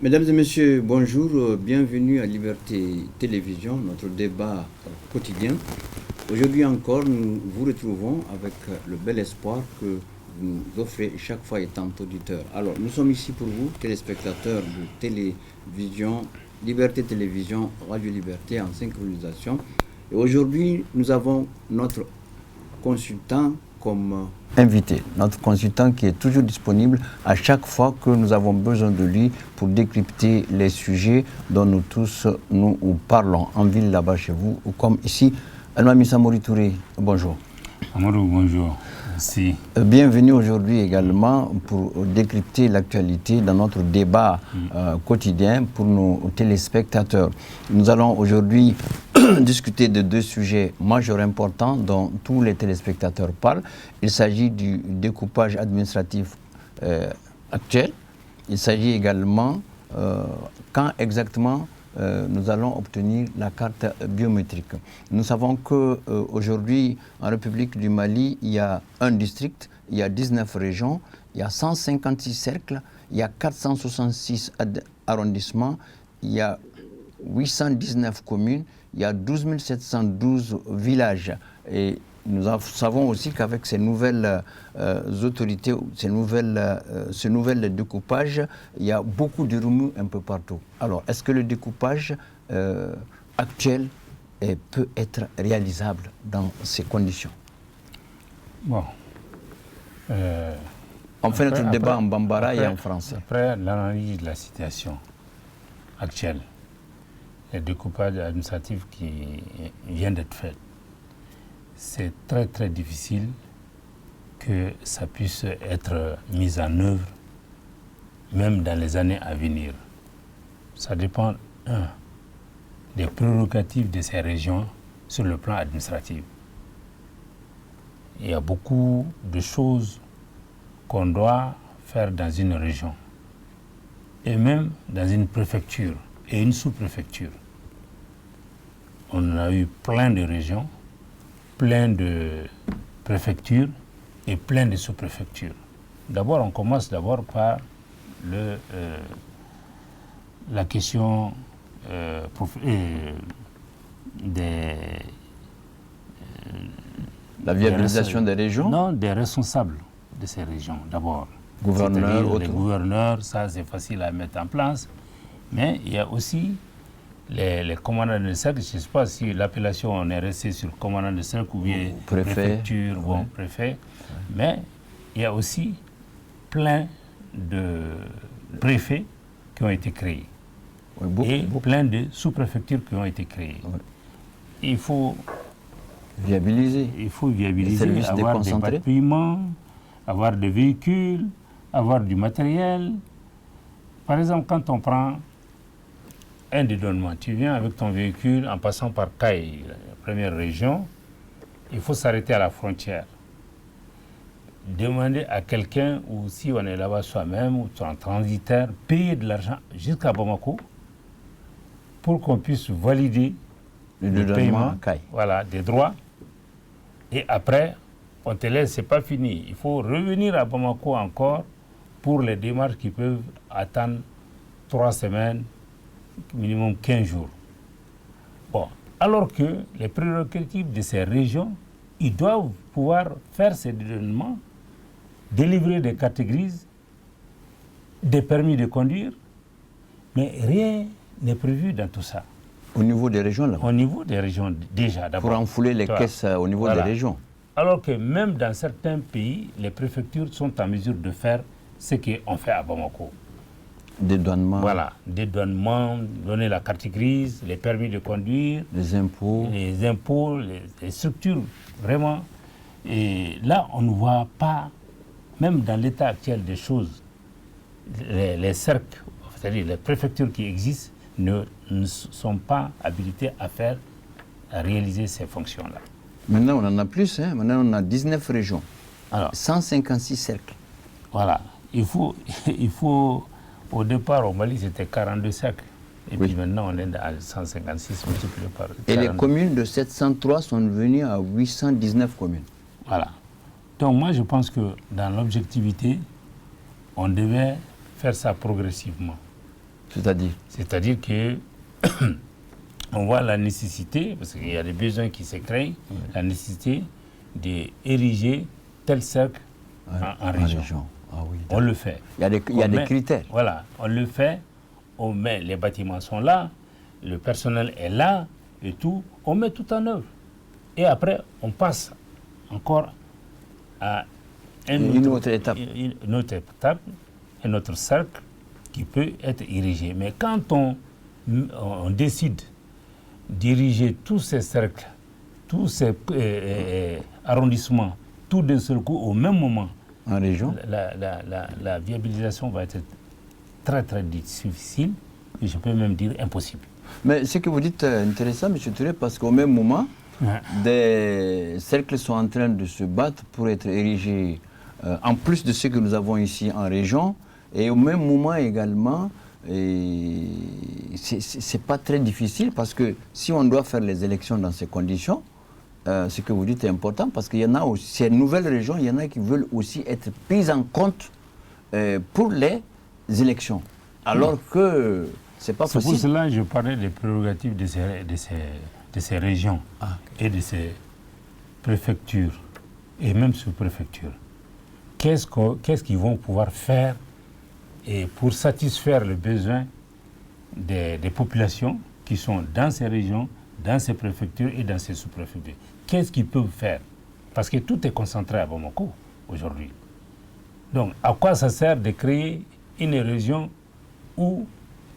Mesdames et messieurs, bonjour, bienvenue à Liberté Télévision, notre débat quotidien. Aujourd'hui encore, nous vous retrouvons avec le bel espoir que vous nous offrez chaque fois étant auditeur. Alors, nous sommes ici pour vous, téléspectateurs de télévision, Liberté Télévision, Radio Liberté en synchronisation. Et aujourd'hui, nous avons notre consultant comme invité, notre consultant qui est toujours disponible à chaque fois que nous avons besoin de lui pour décrypter les sujets dont nous tous nous parlons en ville là-bas chez vous ou comme ici. Almami Samori Touré, bonjour. Amadou, bonjour. Merci. Bienvenue aujourd'hui également pour décrypter l'actualité dans notre débat quotidien pour nos téléspectateurs. Nous allons aujourd'hui discuter de deux sujets majeurs importants dont tous les téléspectateurs parlent. Il s'agit du découpage administratif actuel. Il s'agit également quand exactement nous allons obtenir la carte biométrique. Nous savons qu'aujourd'hui, en République du Mali, il y a un district, il y a 19 régions, il y a 156 cercles, il y a 466 arrondissements, il y a 819 communes, il y a 12 712 villages. Et nous savons aussi qu'avec ces nouvelles autorités, ce nouvel découpage, il y a beaucoup de remous un peu partout. Alors, est-ce que le découpage actuel peut être réalisable dans ces conditions? Bon. On fait notre débat en bambara et en français. Après l'analyse de la situation actuelle, le découpage administratif qui vient d'être fait, c'est très très difficile que ça puisse être mis en œuvre, même dans les années à venir. Ça dépend, des prérogatives de ces régions sur le plan administratif. Il y a beaucoup de choses qu'on doit faire dans une région, et même dans une préfecture et une sous-préfecture. On a eu plein de régions, plein de préfectures et plein de sous-préfectures. D'abord, on commence par la question la viabilisation des régions? Non, des responsables de ces régions, d'abord. Gouverneurs, les gouverneurs, ça c'est facile à mettre en place. Mais il y a aussi les commandants de cercle. Je ne sais pas si l'appellation, on est resté sur commandant de cercle ou bien préfecture, préfet. Mais il y a aussi plein de préfets qui ont été créés. Et plein de sous-préfectures qui ont été créées. Il faut viabiliser, avoir des bâtiments, avoir des véhicules, avoir du matériel. Par exemple, quand on prend un dédouanement, tu viens avec ton véhicule en passant par Caille, la première région, il faut s'arrêter à la frontière. Demander à quelqu'un, ou si on est là-bas soi-même, ou en transitaire, payer de l'argent jusqu'à Bamako pour qu'on puisse valider le paiement des droits. Et après, on te laisse, c'est pas fini. Il faut revenir à Bamako encore pour les démarches qui peuvent attendre 3 semaines, minimum 15 jours. Bon, alors que les prérogatives de ces régions, ils doivent pouvoir faire ces dédouanements, délivrer des cartes grises, des permis de conduire, mais rien n'est prévu dans tout ça. Au niveau des régions, là? Au niveau des régions, déjà, d'abord. Pour enfouler les caisses au niveau des régions. Alors que même dans certains pays, les préfectures sont en mesure de faire ce qu'on fait à Bamako. Dédouanement. Voilà, dédouanement, donner la carte grise, les permis de conduire. Les impôts. Les structures, vraiment. Et là, on ne voit pas, même dans l'état actuel des choses, les cercles, c'est-à-dire les préfectures qui existent, ne sont pas habilitées à réaliser ces fonctions-là. Maintenant, on en a plus. Maintenant, on a 19 régions. Alors, 156 cercles. Voilà. Il faut au départ, au Mali, c'était 42 cercles. Et puis maintenant, on est à 156 multiplié par 42. Et les communes de 703 sont devenues à 819 communes. Voilà. Donc moi, je pense que dans l'objectivité, on devait faire ça progressivement. C'est-à-dire? C'est-à-dire que on voit la nécessité, parce qu'il y a des besoins qui se créent, la nécessité d'ériger tel cercle en région. Ah oui, on le fait. Il y a des critères. Voilà, on le fait, on met, les bâtiments sont là, le personnel est là et tout, on met tout en œuvre. Et après, on passe encore à une autre étape, un autre cercle qui peut être érigé. Mais quand on décide d'ériger tous ces cercles, tous ces arrondissements, tout d'un seul coup, au même moment, en région, la viabilisation va être très très difficile, et je peux même dire impossible. Mais ce que vous dites est intéressant, M. Touré, parce qu'au même moment, des cercles sont en train de se battre pour être érigés, en plus de ce que nous avons ici en région, et au même moment également, c'est pas très difficile, parce que si on doit faire les élections dans ces conditions, ce que vous dites est important, parce qu'il y en a aussi, ces nouvelles régions, il y en a qui veulent aussi être prises en compte pour les élections, alors que c'est pas possible. C'est pour cela que je parlais des prérogatives de ces régions et de ces préfectures, et même sous-préfectures. Qu'est-ce qu'ils vont pouvoir faire et pour satisfaire les besoins des populations qui sont dans ces régions, dans ces préfectures et dans ces sous-préfectures. Qu'est-ce qu'ils peuvent faire? Parce que tout est concentré à Bamako aujourd'hui. Donc, à quoi ça sert de créer une région où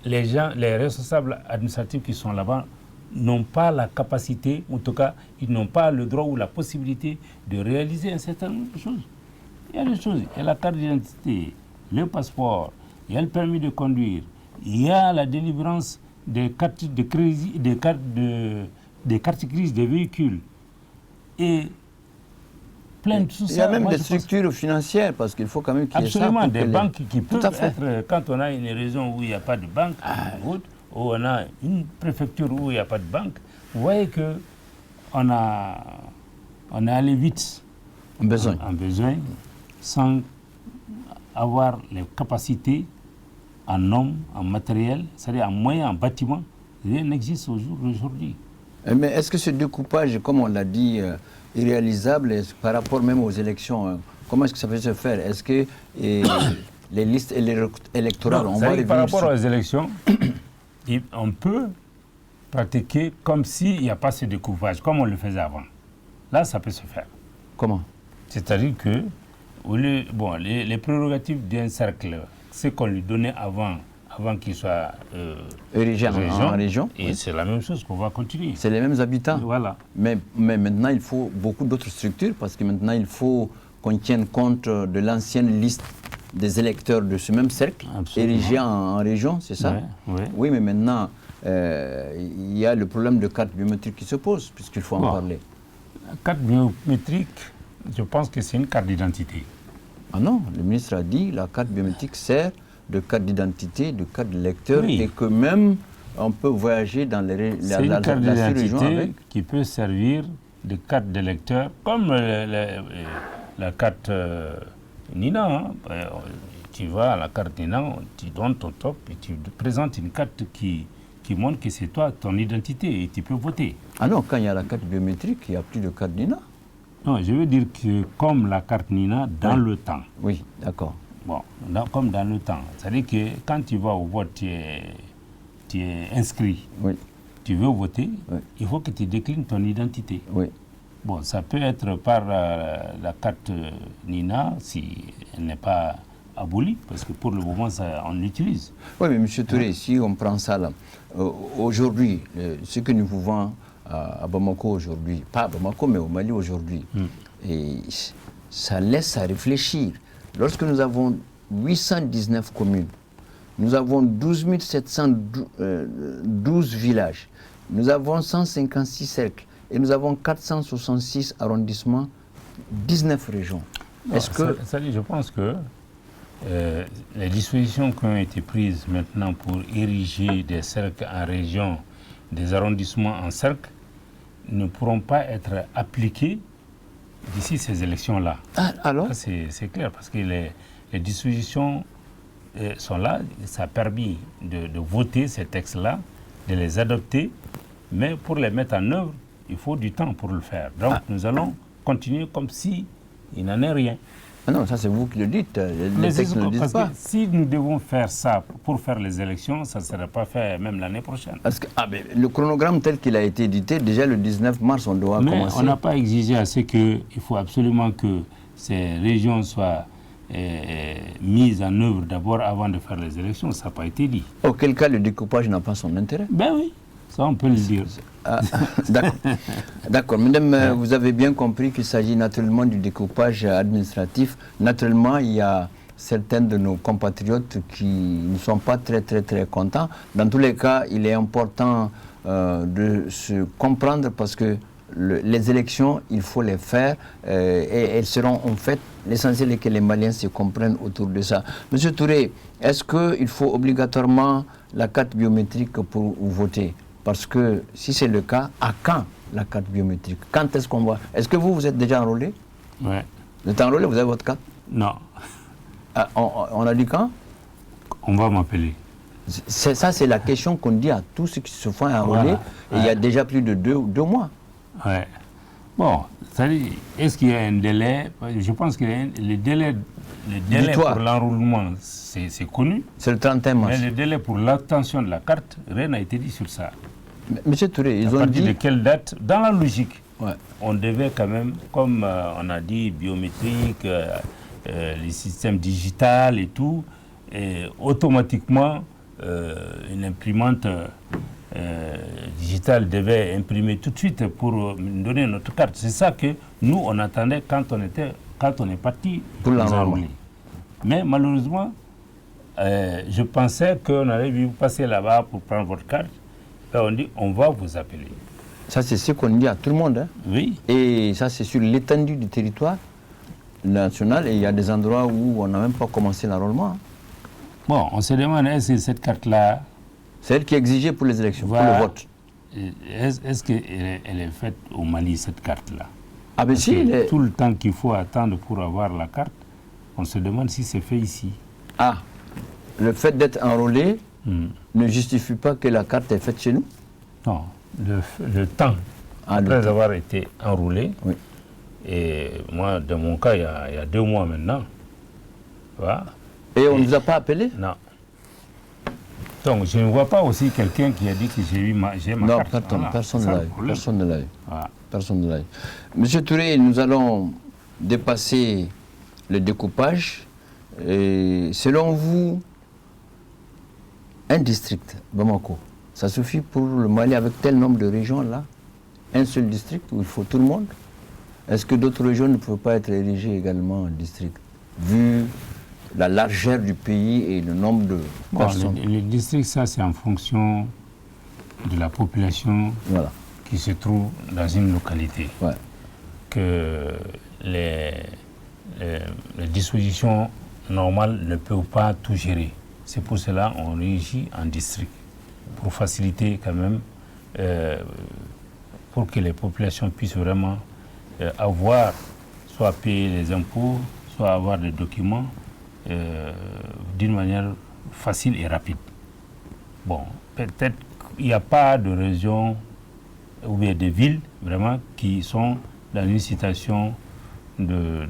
les gens, les responsables administratifs qui sont là-bas n'ont pas la capacité, en tout cas, ils n'ont pas le droit ou la possibilité de réaliser un certain nombre de choses. Il y a des choses, il y a la carte d'identité, le passeport, il y a le permis de conduire, il y a la délivrance des cartes de crédit, des cartes grises des véhicules et plein de choses. Il y a même des structures financières, parce qu'il faut quand même qu'il y ait ça. Absolument, des banques qui peuvent être, quand on a une région où il n'y a pas de banque, ou on a une préfecture où il n'y a pas de banque, vous voyez qu'on on est allé vite en besoin, sans avoir les capacités en hommes, en matériel, c'est-à-dire en moyens, en bâtiments. Rien n'existe aujourd'hui. Mais est-ce que ce découpage, comme on l'a dit, est réalisable par rapport même aux élections? Comment est-ce que ça peut se faire? Est-ce que les listes électorales, on va revenir par rapport aux élections, on peut pratiquer comme s'il n'y a pas ce découpage, comme on le faisait avant. Là, ça peut se faire. Comment? C'est-à-dire que les prérogatives d'un cercle, ce qu'on lui donnait avant qu'il soit érigé en région. Et c'est la même chose qu'on va continuer. C'est les mêmes habitants. Voilà. Mais maintenant, il faut beaucoup d'autres structures, parce que maintenant, il faut qu'on tienne compte de l'ancienne liste des électeurs de ce même cercle, érigé en région, c'est ça? Oui, mais maintenant, il y a le problème de carte biométrique qui se pose, puisqu'il faut en parler. La carte biométrique, je pense que c'est une carte d'identité. Ah non, le ministre a dit que la carte biométrique sert de carte d'identité, de carte d'électeur, et que même on peut voyager dans la carte d'identité qui peut servir de carte d'électeur, comme la carte Nina. Tu vas à la carte Nina, tu donnes ton top et tu présentes une carte qui montre que c'est toi, ton identité, et tu peux voter. Ah non, quand il y a la carte biométrique, il n'y a plus de carte Nina. Non, je veux dire que comme la carte Nina, dans le temps. Oui, d'accord. Bon, comme dans le temps. C'est-à-dire que quand tu vas au vote, tu es inscrit. Oui. Tu veux voter, il faut que tu déclines ton identité. Oui. Bon, ça peut être par la carte Nina, si elle n'est pas abolie, parce que pour le moment, on l'utilise. Oui, mais M. Touré, si on prend ça là, aujourd'hui, ce que nous pouvons à Bamako aujourd'hui, pas à Bamako, mais au Mali aujourd'hui, et ça laisse à réfléchir. Lorsque nous avons 819 communes, nous avons 12 712 villages, nous avons 156 cercles, et nous avons 466 arrondissements, 19 régions. Je pense que les dispositions qui ont été prises maintenant pour ériger des cercles en région, des arrondissements en cercle, ne pourront pas être appliquées d'ici ces élections-là. Alors c'est clair, parce que les dispositions sont là, ça a permis de voter ces textes-là, de les adopter, mais pour les mettre en œuvre, il faut du temps pour le faire. Donc nous allons continuer comme si il n'en est rien. Ah non, ça c'est vous qui le dites, les textes ne le disent pas. Si nous devons faire ça pour faire les élections, ça ne sera pas fait même l'année prochaine. Parce que le chronogramme tel qu'il a été édité, déjà le 19 mars, on doit commencer. On n'a pas exigé à ce qu'il faut absolument que ces régions soient mises en œuvre d'abord avant de faire les élections. Ça n'a pas été dit. Auquel cas le découpage n'a pas son intérêt. Ben oui, ça on peut le dire. D'accord. D'accord. Madame, vous avez bien compris qu'il s'agit naturellement du découpage administratif. Naturellement, il y a certains de nos compatriotes qui ne sont pas très contents. Dans tous les cas, il est important de se comprendre parce que les élections, il faut les faire et elles seront en fait, l'essentiel est que les Maliens se comprennent autour de ça. Monsieur Touré, est-ce qu'il faut obligatoirement la carte biométrique pour voter? Parce que si c'est le cas, à quand la carte biométrique? Quand est-ce qu'on va? Est-ce que vous êtes déjà enrôlé? Oui. Vous êtes enrôlé, vous avez votre carte? Non. Ah, on a dit quand? On va m'appeler. Ça, c'est la question qu'on dit à tous ceux qui se font enrôler. Voilà. Et il y a déjà plus de deux mois. Oui. Bon, est-ce qu'il y a un délai? Je pense que le délai pour l'enrôlement, c'est connu. C'est le 31 mars. Mais le délai pour l'obtention de la carte, rien n'a été dit sur ça. Monsieur Touré, ils ont dit... À partir de quelle date? Dans la logique, on devait quand même, comme on a dit, biométrique, les systèmes digitaux et tout, et automatiquement, une imprimante digitale devait imprimer tout de suite pour nous donner notre carte. C'est ça que nous, on attendait quand on est parti pour l'enrôlement. Mais malheureusement, je pensais qu'on allait vous passer là-bas pour prendre votre carte. Et on dit, on va vous appeler. Ça, c'est ce qu'on dit à tout le monde. Hein? Oui. Et ça, c'est sur l'étendue du territoire national. Et il y a des endroits où on n'a même pas commencé l'enrôlement. Hein? Bon, on se demande, est-ce que cette carte-là... C'est elle qui est exigée pour les élections, pour le vote. Est-ce qu'elle est faite au Mali, cette carte-là? Ah ben si, tout le temps qu'il faut attendre pour avoir la carte, on se demande si c'est fait ici. Ah, le fait d'être enrôlé ne justifie pas que la carte est faite chez nous? Non, le temps, après avoir été enrôlé, oui. Et moi, dans mon cas, il y a 2 mois maintenant. Voilà. Et on ne nous a pas appelé? Non. Donc, je ne vois pas aussi quelqu'un qui a dit que j'ai ma carte. Non, personne ne l'a eu. Personne ne l'a eu. Voilà. Personne ne l'a eu. Monsieur Touré, nous allons dépasser le découpage. Et selon vous, un district, Bamako, ça suffit pour le Mali avec tel nombre de régions là? Un seul district où il faut tout le monde? Est-ce que d'autres régions ne peuvent pas être érigées également en district, vu la largeur du pays et le nombre de personnes? Le district, ça, c'est en fonction de la population qui se trouve dans une localité. Ouais. Que les dispositions normales ne peuvent pas tout gérer. C'est pour cela qu'on régit en district, pour faciliter quand même, pour que les populations puissent vraiment avoir, soit payer les impôts, soit avoir des documents d'une manière facile et rapide. Bon, peut-être qu'il n'y a pas de région ou bien de villes vraiment qui sont dans une situation de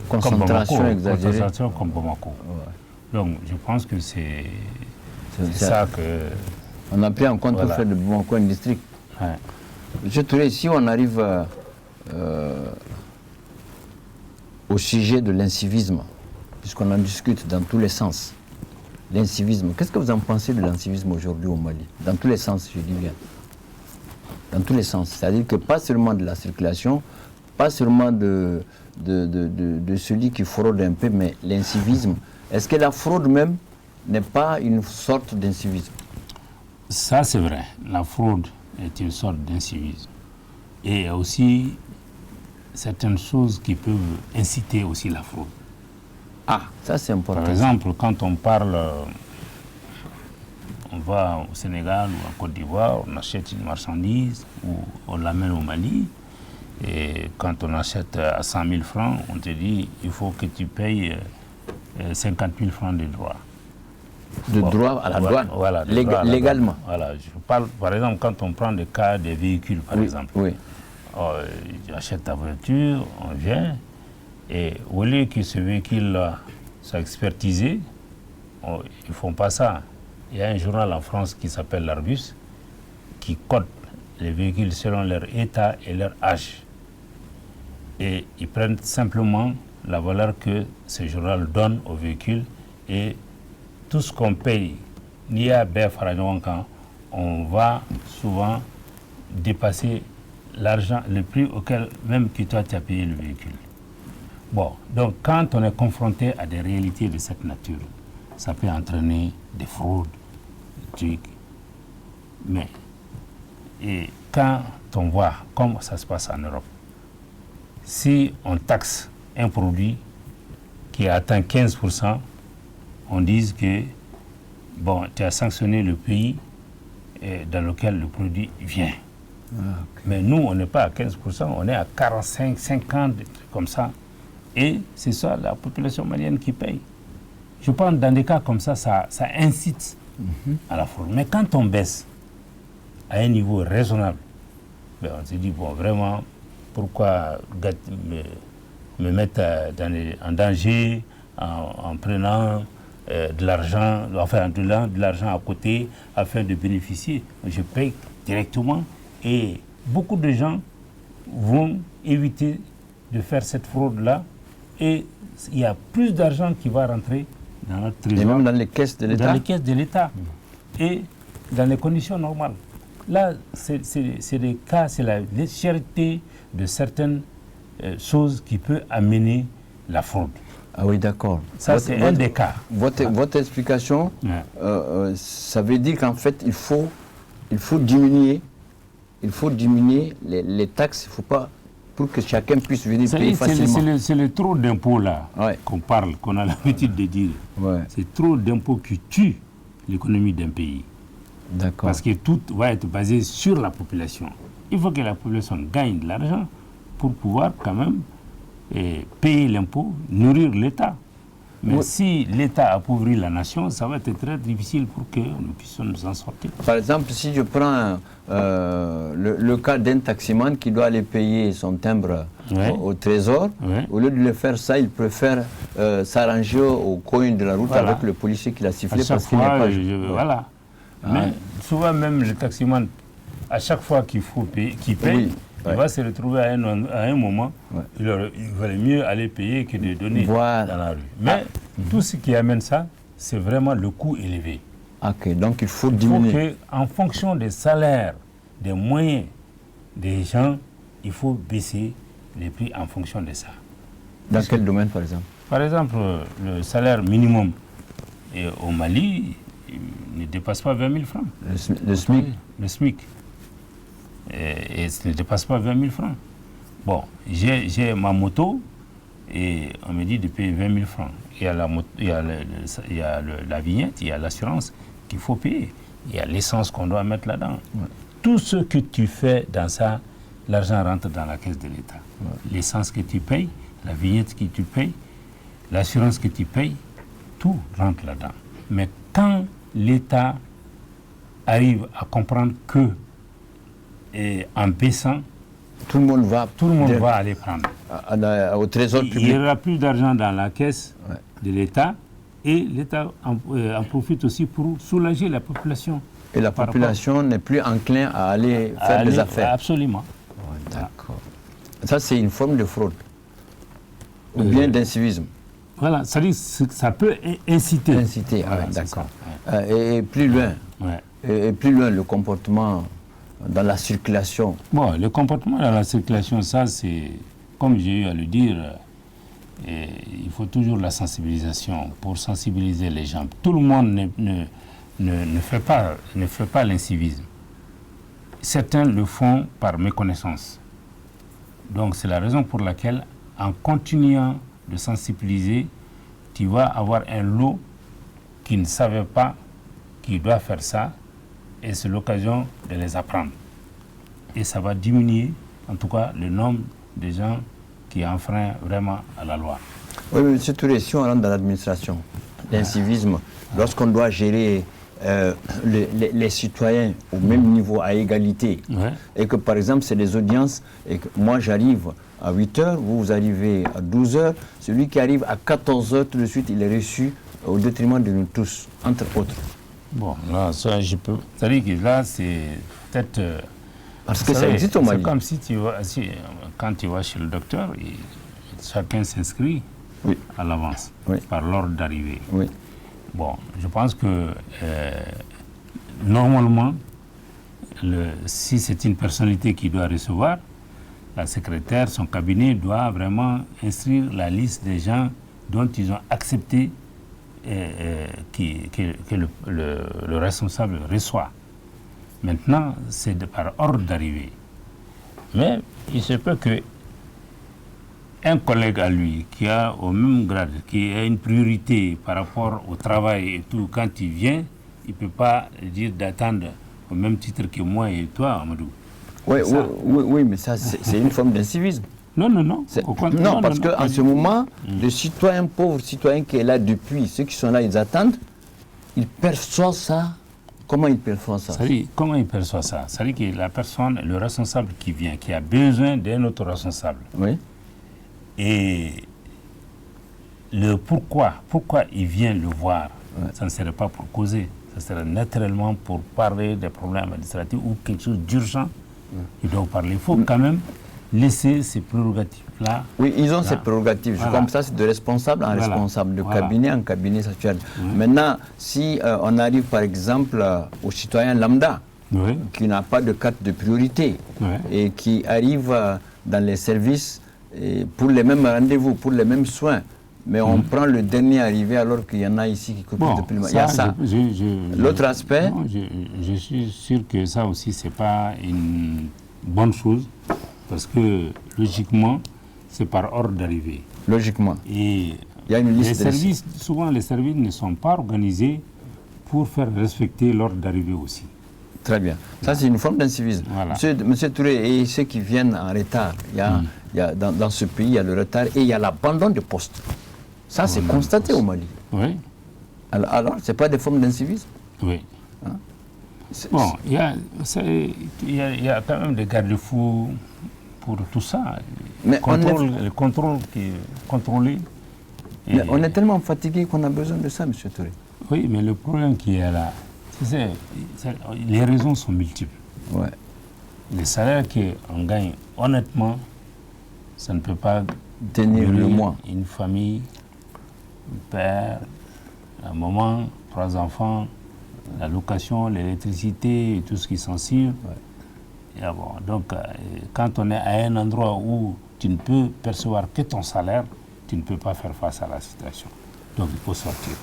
concentration exagérée. Concentration comme Bamako. Ouais. Donc je pense que c'est ça que... On a pris en compte le fait de Bamako un district. Ouais. Monsieur Touré, si on arrive au sujet de l'incivisme, puisqu'on en discute dans tous les sens, l'incivisme, qu'est-ce que vous en pensez de l'incivisme aujourd'hui au Mali? Dans tous les sens, je dis bien. Dans tous les sens. C'est-à-dire que pas seulement de la circulation, pas seulement de celui qui fraude un peu, mais l'incivisme. Est-ce que la fraude même n'est pas une sorte d'incivisme? Ça, c'est vrai. La fraude est une sorte d'incivisme. Et il y a aussi certaines choses qui peuvent inciter aussi la fraude. Ah, ça c'est important. Par exemple, quand on parle, on va au Sénégal ou en Côte d'Ivoire, on achète une marchandise ou on l'amène au Mali. Et quand on achète à 100 000 francs, on te dit il faut que tu payes 50 000 francs de droits. de droit à la douane, voilà, légalement. Voilà, je parle, par exemple, quand on prend le cas des véhicules, par exemple. Oui. J'achète ta voiture, on vient, et au lieu que ce véhicule-là soit expertisé, ils ne font pas ça. Il y a un journal en France qui s'appelle l'Argus, qui code les véhicules selon leur état et leur âge. Et ils prennent simplement la valeur que ce journal donne au véhicule, et tout ce qu'on paye, on va souvent dépasser l'argent, le prix auquel même que toi tu as payé le véhicule. Bon, donc quand on est confronté à des réalités de cette nature, ça peut entraîner des fraudes, des trucs. Mais, et quand on voit comment ça se passe en Europe, si on taxe un produit qui atteint 15%, on dit que bon, tu as sanctionné le pays dans lequel le produit vient. Okay. Mais nous, on n'est pas à 15%, on est à 45, 50, des trucs comme ça. Et c'est ça la population malienne qui paye. Je pense que dans des cas comme ça, ça incite à la fraude. Mais quand on baisse à un niveau raisonnable, ben on se dit, bon, vraiment, pourquoi me mettre en danger en prenant de l'argent, enfin de l'argent à côté afin de bénéficier. Je paye directement et beaucoup de gens vont éviter de faire cette fraude-là et il y a plus d'argent qui va rentrer dans notre trésor. Et même dans les caisses de l'État. Dans les caisses de l'État et dans les conditions normales. Là, c'est des cas, c'est la légèreté de certaines choses qui peut amener la fraude. Ah oui, d'accord. Ça, c'est un des cas. Votre explication, ça veut dire qu'en fait, il faut diminuer les taxes. Il faut pas, pour que chacun puisse venir payer facilement. C'est le trop d'impôts là qu'on parle, qu'on a l'habitude de dire. Ouais. C'est trop d'impôts qui tuent l'économie d'un pays. D'accord. Parce que tout va être basé sur la population. Il faut que la population gagne de l'argent pour pouvoir quand même payer l'impôt, nourrir l'État. Mais si l'État appauvrit la nation, ça va être très difficile pour que nous puissions nous en sortir. Par exemple, si je prends le cas d'un taximan qui doit aller payer son timbre au trésor, au lieu de le faire ça, il préfère s'arranger au coin de la route avec le policier qui l'a sifflé parce qu'il n'est pas... Voilà. Mais souvent même le taximan, à chaque fois qu'il paye, il va se retrouver à un moment, il valait mieux aller payer que de donner dans la rue. Mais tout ce qui amène ça, c'est vraiment le coût élevé. Ok, donc il faut diminuer. En fonction des salaires, des moyens des gens, il faut baisser les prix en fonction de ça. Dans quel domaine, par exemple? Par exemple, le salaire minimum au Mali ne dépasse pas 20 000 francs. Le SMIC? Le SMIC. Et ça ne dépasse pas 20 000 francs. Bon, j'ai ma moto et on me dit de payer 20 000 francs. Il y a la vignette, il y a l'assurance qu'il faut payer. Il y a l'essence qu'on doit mettre là-dedans. Ouais. Tout ce que tu fais dans ça, l'argent rentre dans la caisse de l'État. Ouais. L'essence que tu payes, la vignette que tu payes, l'assurance que tu payes, tout rentre là-dedans. Mais quand l'État arrive à comprendre que en baissant, tout le monde va aller prendre. Au trésor public. Il n'y aura plus d'argent dans la caisse de l'État et l'État en profite aussi pour soulager la population. Et la population n'est plus enclin à aller faire des affaires. Absolument. Ouais, d'accord. Ça, c'est une forme de fraude ou bien d'incivisme. Voilà, ça peut inciter. Inciter, d'accord. Et plus loin, et plus loin, le comportement dans la circulation. Bon, le comportement dans la circulation, ça c'est, comme j'ai eu à le dire, il faut toujours la sensibilisation pour sensibiliser les gens. Tout le monde ne fait pas l'incivisme. Certains le font par méconnaissance. Donc c'est la raison pour laquelle, en continuant de sensibiliser, tu vas avoir un lot qui ne savait pas qu'il doit faire ça, et c'est l'occasion de les apprendre. Et ça va diminuer, en tout cas, le nombre de gens qui enfreignent vraiment à la loi. Oui, mais M. Touré, si on rentre dans l'administration, d'incivisme lorsqu'on doit gérer les citoyens au même niveau, à égalité. Et que par exemple, c'est des audiences, et que moi j'arrive à 8h, vous arrivez à 12h, celui qui arrive à 14h, tout de suite, il est reçu au détriment de nous tous, entre autres. Bon, là, ça, je peux... C'est-à-dire que là, c'est peut-être... Parce que ça existe au Mali. C'est comme si tu vas, quand tu vas chez le docteur, chacun s'inscrit à l'avance, par l'ordre d'arrivée. Bon, je pense que normalement, si c'est une personnalité qui doit recevoir, la secrétaire, son cabinet doit vraiment instruire la liste des gens dont ils ont accepté que le responsable reçoit. Maintenant, c'est par ordre d'arrivée. Mais il se peut que un collègue à lui qui a au même grade, qui a une priorité par rapport au travail et tout, quand il vient, il ne peut pas dire d'attendre au même titre que moi et toi, Amadou. Oui, mais ça, c'est une forme d'incivisme. Non. Non, parce qu'en ce moment, le citoyen pauvre, citoyen qui est là depuis, ceux qui sont là, ils attendent, ils perçoivent ça. Comment ils perçoivent ça? Comment ils perçoivent ça? C'est-à-dire que la personne, le responsable qui vient, qui a besoin d'un autre responsable. Et le pourquoi il vient le voir, ça ne serait pas pour causer, ça serait naturellement pour parler des problèmes administratifs ou quelque chose d'urgent. Il doit parler. Il faut quand même laisser ces prérogatives-là. Oui, ils ont ces prérogatives. Comme ça, c'est de responsable en responsable, de cabinet en cabinet sexuel. Maintenant, si on arrive par exemple au citoyen lambda, qui n'a pas de carte de priorité et qui arrive dans les services pour les mêmes rendez-vous, pour les mêmes soins, mais on prend le dernier arrivé alors qu'il y en a ici qui copient depuis le moment. Il y a ça. L'autre aspect... Non, je suis sûr que ça aussi, ce n'est pas une bonne chose, parce que logiquement, c'est par ordre d'arrivée. Logiquement. Et il y a une liste souvent, les services ne sont pas organisés pour faire respecter l'ordre d'arrivée aussi. Très bien. Ça, c'est une forme d'incivisme. Monsieur Touré, et ceux qui viennent en retard, il y a dans ce pays, il y a le retard et il y a l'abandon de postes. Ça, c'est constaté au Mali. Oui. Alors ce n'est pas des formes d'incivisme? Oui. Bon, il y a quand même des garde-fous pour tout ça. Mais le contrôle qui est contrôlé. Mais on est tellement fatigué qu'on a besoin de ça, M. Touré. Oui, mais le problème qui est là, les raisons sont multiples. Les salaires qu'on gagne, honnêtement, ça ne peut pas tenir le mois. Une famille, un père, un maman, 3 enfants, la location, l'électricité et tout ce qui s'en suit. Donc, quand on est à un endroit où tu ne peux percevoir que ton salaire, tu ne peux pas faire face à la situation. Donc, il faut sortir.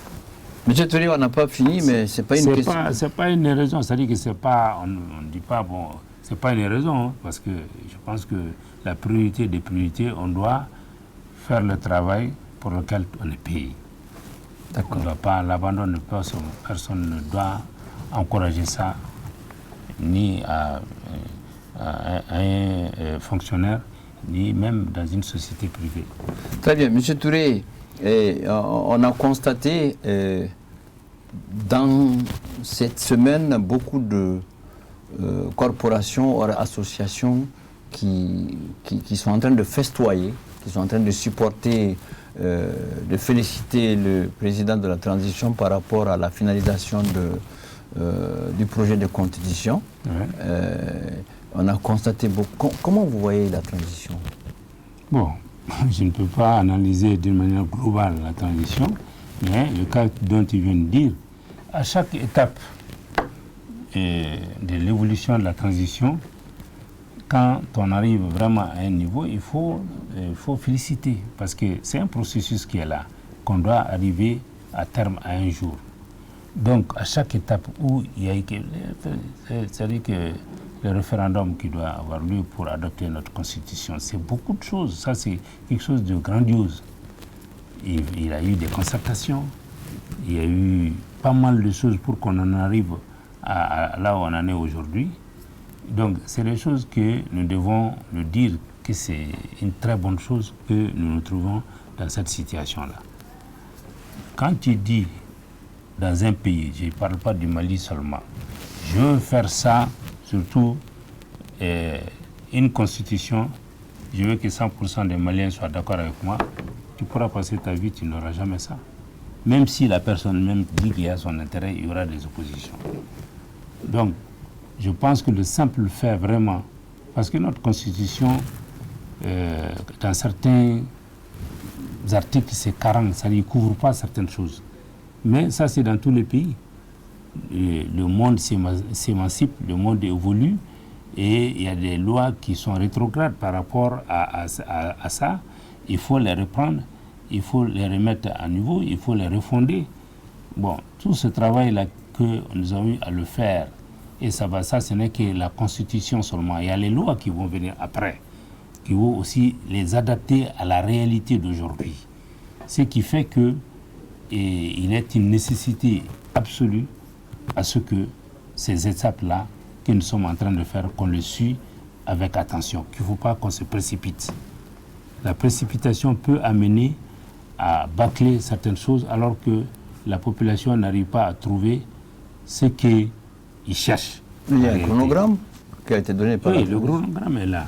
Monsieur Touré, on n'a pas fini, mais ce n'est pas une question. Ce n'est pas une raison, c'est-à-dire que c'est pas, on ne dit pas, bon, ce n'est pas une raison, hein, parce que je pense que la priorité des priorités, on doit faire le travail pour lequel on est payé. On ne doit pas l'abandonner, personne ne doit encourager ça, ni à un fonctionnaire, ni même dans une société privée. Très bien, Monsieur Touré, on a constaté dans cette semaine beaucoup de corporations ou associations qui sont en train de festoyer, qui sont en train de supporter, de féliciter le président de la transition par rapport à la finalisation du projet de constitution. On a constaté beaucoup. Comment vous voyez la transition? Bon, je ne peux pas analyser d'une manière globale la transition, mais le cas dont tu viens de dire, à chaque étape de l'évolution de la transition, quand on arrive vraiment à un niveau, il faut féliciter, parce que c'est un processus qui est là, qu'on doit arriver à terme à un jour. Donc, à chaque étape où il y a... C'est-à-dire que le référendum qui doit avoir lieu pour adopter notre constitution, c'est beaucoup de choses. Ça, c'est quelque chose de grandiose. Il y a eu des concertations, il y a eu pas mal de choses pour qu'on en arrive à là où on en est aujourd'hui. Donc, c'est des choses que nous devons nous dire que c'est une très bonne chose que nous nous trouvons dans cette situation-là. quand tu dis dans un pays, je ne parle pas du Mali seulement, je veux faire ça, surtout une constitution, je veux que 100% des Maliens soient d'accord avec moi, tu pourras passer ta vie, tu n'auras jamais ça. Même si la personne même dit qu'il y a son intérêt, il y aura des oppositions. Donc, je pense que le simple fait vraiment, parce que notre constitution, dans certains articles, c'est 40, ça ne couvre pas certaines choses. Mais ça, c'est dans tous les pays. Et le monde s'émancipe, le monde évolue, et il y a des lois qui sont rétrogrades par rapport à ça. Il faut les reprendre, il faut les remettre à niveau, il faut les refonder. Bon, tout ce travail-là que nous avons eu à le faire, et ça, ce n'est que la Constitution seulement. Il y a les lois qui vont venir après, qui vont aussi les adapter à la réalité d'aujourd'hui. Ce qui fait que il est une nécessité absolue à ce que ces étapes-là que nous sommes en train de faire, qu'on les suit avec attention, qu'il ne faut pas qu'on se précipite. La précipitation peut amener à bâcler certaines choses alors que la population n'arrive pas à trouver ce qu'ils cherchent. Il y a un chronogramme qui a été donné par le chronogramme est là.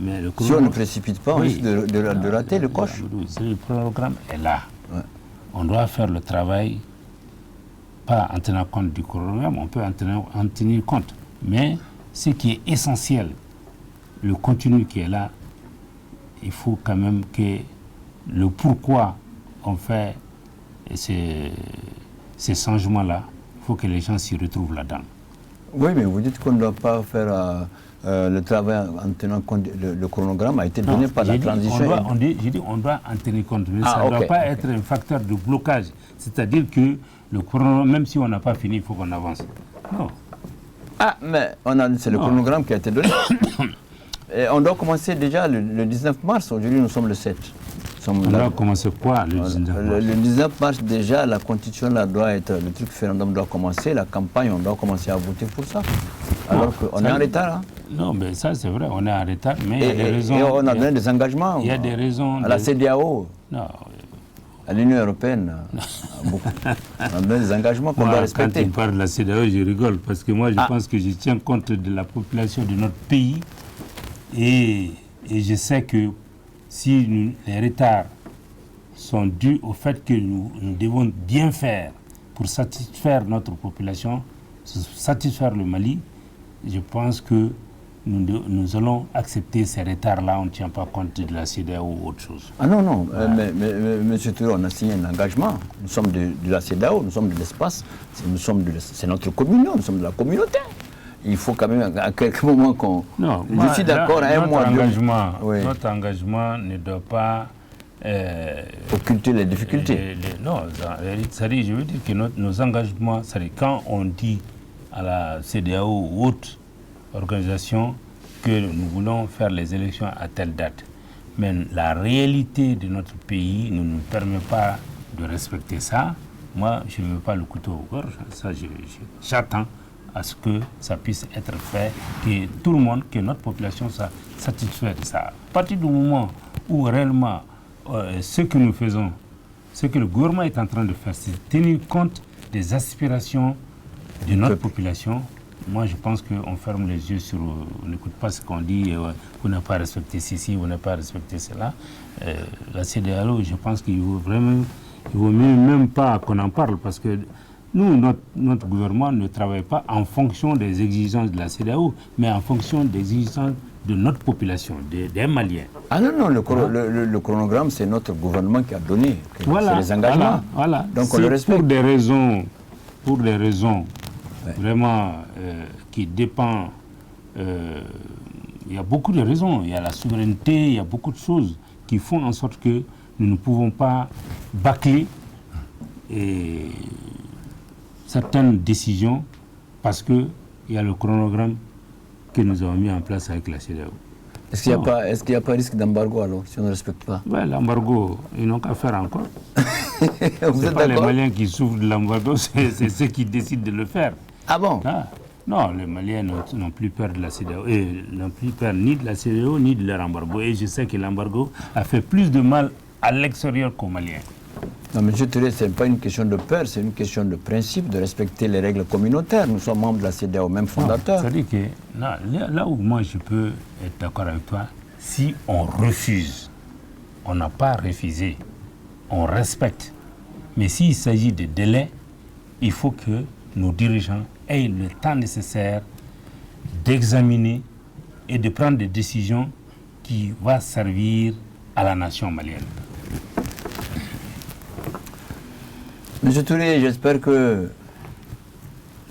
Mais le si on ne précipite pas, on risque de rater le coche. Le chronogramme est là. Ouais. On doit faire le travail, pas en tenant compte du chronogramme, on peut en tenir compte. Mais ce qui est essentiel, le contenu qui est là, il faut quand même que le pourquoi on fait ces changements-là, il faut que les gens s'y retrouvent là-dedans. Oui, mais vous dites qu'on ne doit pas faire le travail en tenant compte. Le chronogramme a été donné par la transition. J'ai dit on doit en tenir compte, mais ça ne doit pas être un facteur de blocage. C'est-à-dire que le chronogramme, même si on n'a pas fini, il faut qu'on avance. Non. Ah, mais c'est le chronogramme qui a été donné. Et on doit commencer déjà le 19 mars. Aujourd'hui, nous sommes le 7. On doit commencer quoi le 19 mars? Le 19 mars, déjà, la constitution là, doit être. Le truc référendum doit commencer, la campagne, on doit commencer à voter pour ça. Alors qu'on est en retard. Hein. Non, mais ça, c'est vrai, on est en retard, mais il y a des raisons. Et on a donné des engagements. Il y a des raisons. À la CEDEAO. Non. À l'Union européenne. Beaucoup. On a donné des engagements qu'on doit respecter. Quand tu parles de la CEDEAO, je rigole, parce que moi, je pense que je tiens compte de la population de notre pays. Et je sais que si les retards sont dus au fait que nous devons bien faire pour satisfaire notre population, satisfaire le Mali, je pense que nous allons accepter ces retards-là, on ne tient pas compte de la CEDEAO ou autre chose. Ah non, non, mais M. Touré, on a signé un engagement. Nous sommes de la CEDEAO, nous sommes de l'espace, c'est notre communion, nous sommes de la communauté. Il faut quand même à quelques moments qu'on... Non, je suis d'accord à un mois. Notre engagement ne doit pas... occulter les difficultés. Non, je veux dire que nos engagements, quand on dit à la CEDEAO ou autre organisation que nous voulons faire les élections à telle date, mais la réalité de notre pays ne nous permet pas de respecter ça. Moi, je ne veux pas le couteau au gorge. Ça, j'attends à ce que ça puisse être fait, que tout le monde, que notre population soit satisfaite de ça. À partir du moment où réellement ce que nous faisons, ce que le gouvernement est en train de faire, c'est tenir compte des aspirations de notre population. Moi, je pense qu'on ferme les yeux sur... On n'écoute pas ce qu'on dit, vous n'avez pas respecté ceci, vous n'avez pas respecté cela. La CEDEAO, je pense qu'il vaut mieux même pas qu'on en parle, parce que nous, notre gouvernement ne travaille pas en fonction des exigences de la CEDEAO, mais en fonction des exigences de notre population, des Maliens. Ah non, non, le chronogramme, c'est notre gouvernement qui a donné. Voilà, c'est les engagements. Voilà. Donc on le respecte. Pour des raisons vraiment qui dépendent... il y a beaucoup de raisons. Il y a la souveraineté, il y a beaucoup de choses qui font en sorte que nous ne pouvons pas bâcler certaines décisions parce qu'il y a le chronogramme que nous avons mis en place avec la CEDEAO. Est-ce qu'il n'y a pas risque d'embargo alors, si on ne respecte pas? Oui, l'embargo, ils n'ont qu'à faire encore. Vous êtes pas les d'accord? Maliens qui souffrent de l'embargo, c'est ceux qui décident de le faire. Ah bon? Non, les Maliens n'ont plus peur de la CEDEAO, n'ont plus peur ni de la CEDEAO ni de leur embargo. Et je sais que l'embargo a fait plus de mal à l'extérieur qu'aux Maliens. Non, M. Touré, ce n'est pas une question de peur, c'est une question de principe, de respecter les règles communautaires. Nous sommes membres de la CEDEAO, même fondateur. C'est-à-dire que là où moi je peux être d'accord avec toi, si on refuse, on n'a pas refusé, on respecte. Mais s'il s'agit de délais, il faut que nos dirigeants aient le temps nécessaire d'examiner et de prendre des décisions qui vont servir à la nation malienne. Monsieur Touré, j'espère que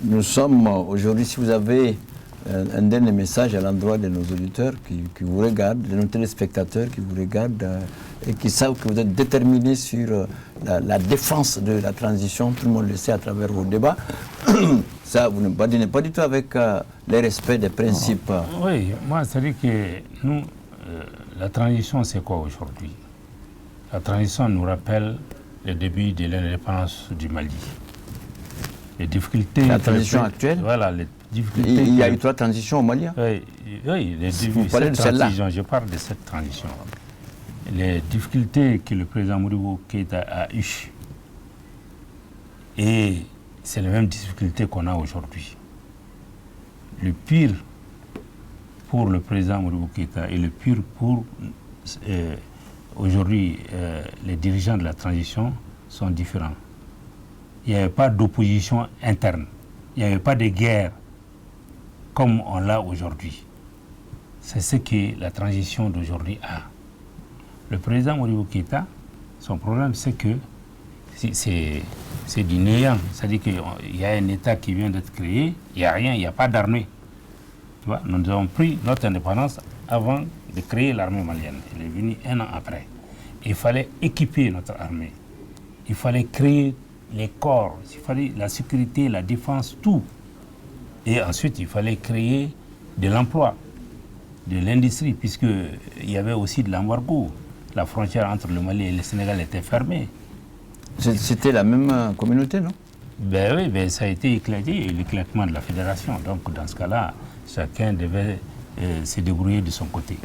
nous sommes aujourd'hui, si vous avez un dernier message à l'endroit de nos auditeurs qui vous regardent, de nos téléspectateurs qui vous regardent et qui savent que vous êtes déterminés sur la défense de la transition, tout le monde le sait à travers vos débats. Ça, vous ne badinez pas du tout avec le respect des principes. Oui, moi, c'est-à-dire que nous, la transition, c'est quoi aujourd'hui? La transition nous rappelle le début de l'indépendance du Mali. Les difficultés... La transition actuelle? Voilà, les difficultés... Il y a eu 3 transitions au Mali. Oui, les vous parlez de celle-là? Je parle de cette transition. Les difficultés que le président Modibo Keïta a eues, et c'est les mêmes difficultés qu'on a aujourd'hui. Le pire pour le président Modibo Keïta et le pire pour aujourd'hui les dirigeants de la transition sont différents. Il n'y avait pas d'opposition interne, il n'y avait pas de guerre comme on l'a aujourd'hui. C'est ce que la transition d'aujourd'hui a. Le président Modibo Keïta, son problème, c'est que c'est du néant. C'est-à-dire qu'il y a un État qui vient d'être créé, il n'y a rien, il n'y a pas d'armée. Tu vois, nous avons pris notre indépendance avant de créer l'armée malienne. Elle est venue 1 an après. Il fallait équiper notre armée. Il fallait créer les corps, il fallait la sécurité, la défense, tout. Et ensuite, il fallait créer de l'emploi, de l'industrie, puisqu'il y avait aussi de l'embargo. La frontière entre le Mali et le Sénégal était fermée. C'était la même communauté, non? Ben oui, ben ça a été éclaté, l'éclatement de la fédération. Donc dans ce cas-là, chacun devait se débrouiller de son côté.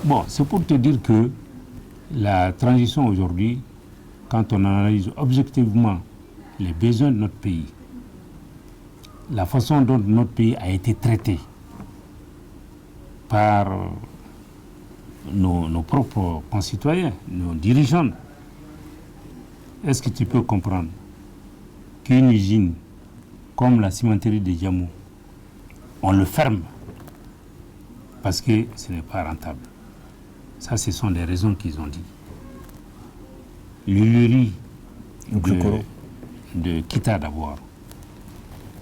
Bon, c'est pour te dire que la transition aujourd'hui, quand on analyse objectivement les besoins de notre pays, la façon dont notre pays a été traité par nos propres concitoyens, nos dirigeants, est-ce que tu peux comprendre qu'une usine comme la cimenterie de Djamou, on le ferme parce que ce n'est pas rentable? Ça, ce sont des raisons qu'ils ont dit. L'huilerie de Kita d'abord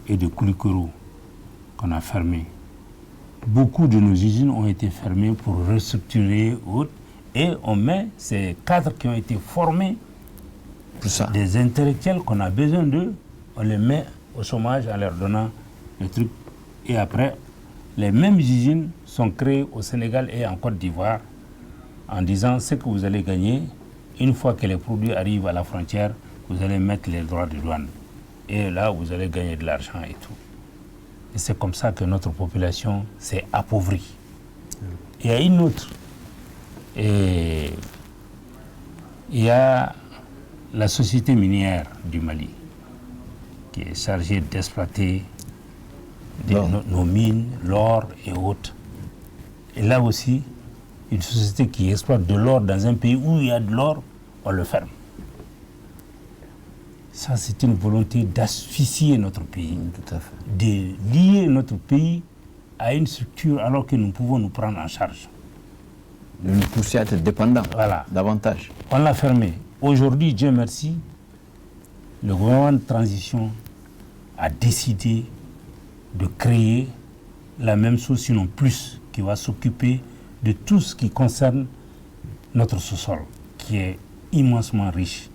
et de Koulikoro qu'on a fermé. Beaucoup de nos usines ont été fermées pour restructurer et on met ces cadres qui ont été formés, des intellectuels qu'on a besoin d'eux, on les met au chômage en leur donnant le truc. Et après, les mêmes usines sont créées au Sénégal et en Côte d'Ivoire en disant ce que vous allez gagner, une fois que les produits arrivent à la frontière, vous allez mettre les droits de douane. Et là, vous allez gagner de l'argent et tout. Et c'est comme ça que notre population s'est appauvrie. Il y a une autre. Et il y a la société minière du Mali qui est chargée d'exploiter nos mines, l'or et autres. Et là aussi, une société qui exploite de l'or dans un pays où il y a de l'or, on le ferme. Ça, c'est une volonté d'asphyxier notre pays, Tout à fait. de lier notre pays à une structure alors que nous pouvons nous prendre en charge. De nous pousser à être dépendants, Voilà. davantage. On l'a fermé. Aujourd'hui, Dieu merci, le gouvernement de transition a décidé de créer la même chose, sinon plus, qui va s'occuper de tout ce qui concerne notre sous-sol, qui est immensement riche.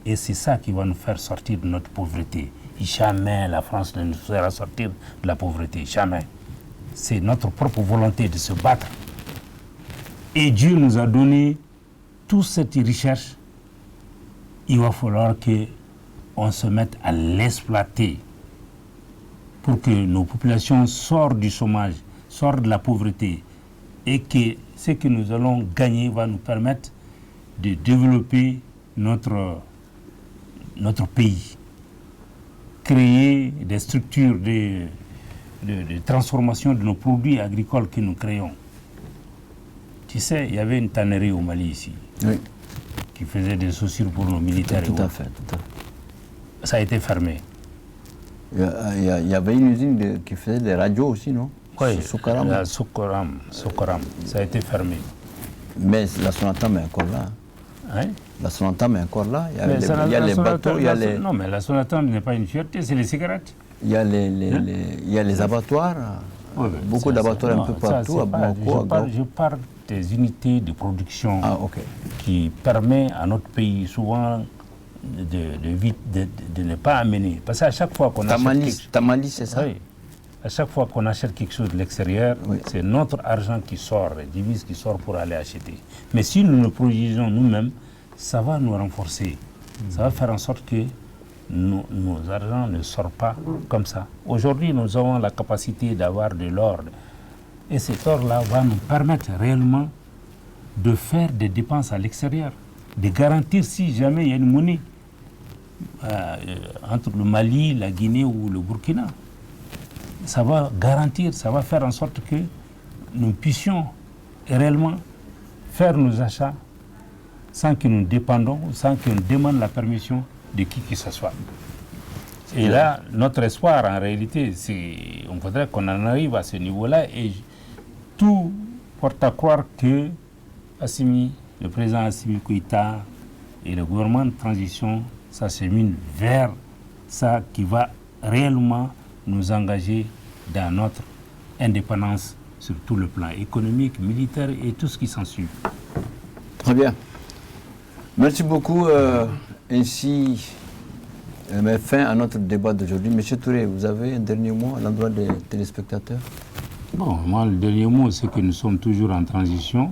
Et c'est ça qui va nous faire sortir de notre pauvreté. Jamais la France ne nous fera sortir de la pauvreté, jamais. C'est notre propre volonté de se battre. Et Dieu nous a donné toute cette richesse. Il va falloir qu'on se mette à l'exploiter pour que nos populations sortent du chômage, sortent de la pauvreté et que ce que nous allons gagner va nous permettre de développer notre notre pays, créer des structures de transformation de nos produits agricoles que nous créons. Tu sais, il y avait une tannerie au Mali ici, Oui, qui faisait des chaussures pour nos militaires. tout et à autres. fait. Tout à fait. Ça a été fermé. Il y avait une usine qui faisait des radios aussi, non? Oui, Soukaram. la Sokoram, ça a été fermé. Mais la Sonatam est encore là. Hein? La Sonatam est encore là. Il y a, Mais les, ça, il y a la les Sonatam- bateaux, il y a la- les, Non, mais la Sonatam n'est pas une fierté, c'est les cigarettes. il y a il y a les abattoirs. Oui, mais Beaucoup ça, d'abattoirs un non, peu ça, partout, c'est à pas- Bamako, à je parle des unités de production Ah, ok. qui permet à notre pays souvent de ne pas amener. Parce qu'à chaque fois qu'on achète Tamali, c'est ça? oui, à chaque fois qu'on achète quelque chose de l'extérieur, Oui. c'est notre argent qui sort, les devises qui sortent pour aller acheter. Mais si nous le produisons nous-mêmes, ça va nous renforcer. Ça va faire en sorte que nos argents ne sortent pas comme ça. Aujourd'hui, nous avons la capacité d'avoir de l'or. Et cet or-là va nous permettre réellement de faire des dépenses à l'extérieur, de garantir si jamais il y a une monnaie entre le Mali, la Guinée ou le Burkina. Ça va garantir, ça va faire en sorte que nous puissions réellement faire nos achats sans que nous dépendons, sans que nous demandions la permission de qui que ce soit. Et là, notre espoir, en réalité, c'est, on voudrait qu'on en arrive à ce niveau-là et tout porte à croire que Assimi, le président Assimi Goïta et le gouvernement de transition s'acheminent vers ça qui va réellement nous engager dans notre indépendance sur tout le plan économique, militaire et tout ce qui s'ensuit. Très bien. Merci beaucoup. Ainsi met fin à notre débat d'aujourd'hui. Monsieur Touré, vous avez un dernier mot à l'endroit des téléspectateurs? Bon, moi, le dernier mot, c'est que nous sommes toujours en transition.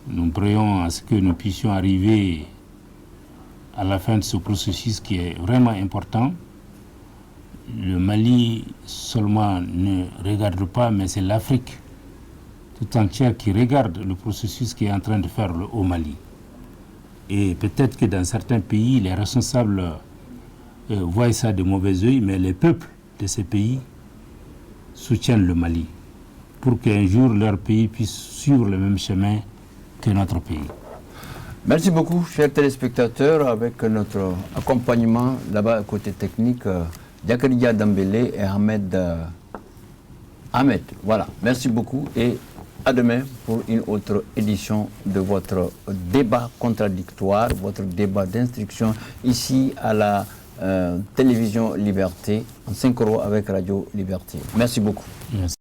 Nous prions à ce que nous puissions arriver à la fin de ce processus qui est vraiment important. Le Mali seulement ne regarde pas, mais c'est l'Afrique tout entière qui regarde le processus qui est en train de faire au Mali. Et peut-être que dans certains pays, les responsables voient ça de mauvais œil, mais les peuples de ces pays soutiennent le Mali pour qu'un jour leur pays puisse suivre le même chemin que notre pays. Merci beaucoup, chers téléspectateurs, avec notre accompagnement là-bas côté technique, Diakaridia Dambélé et Ahmed. Voilà, merci beaucoup et à demain pour une autre édition de votre débat contradictoire, votre débat d'instruction ici à la télévision Liberté, en synchro avec Radio Liberté. Merci beaucoup. Merci.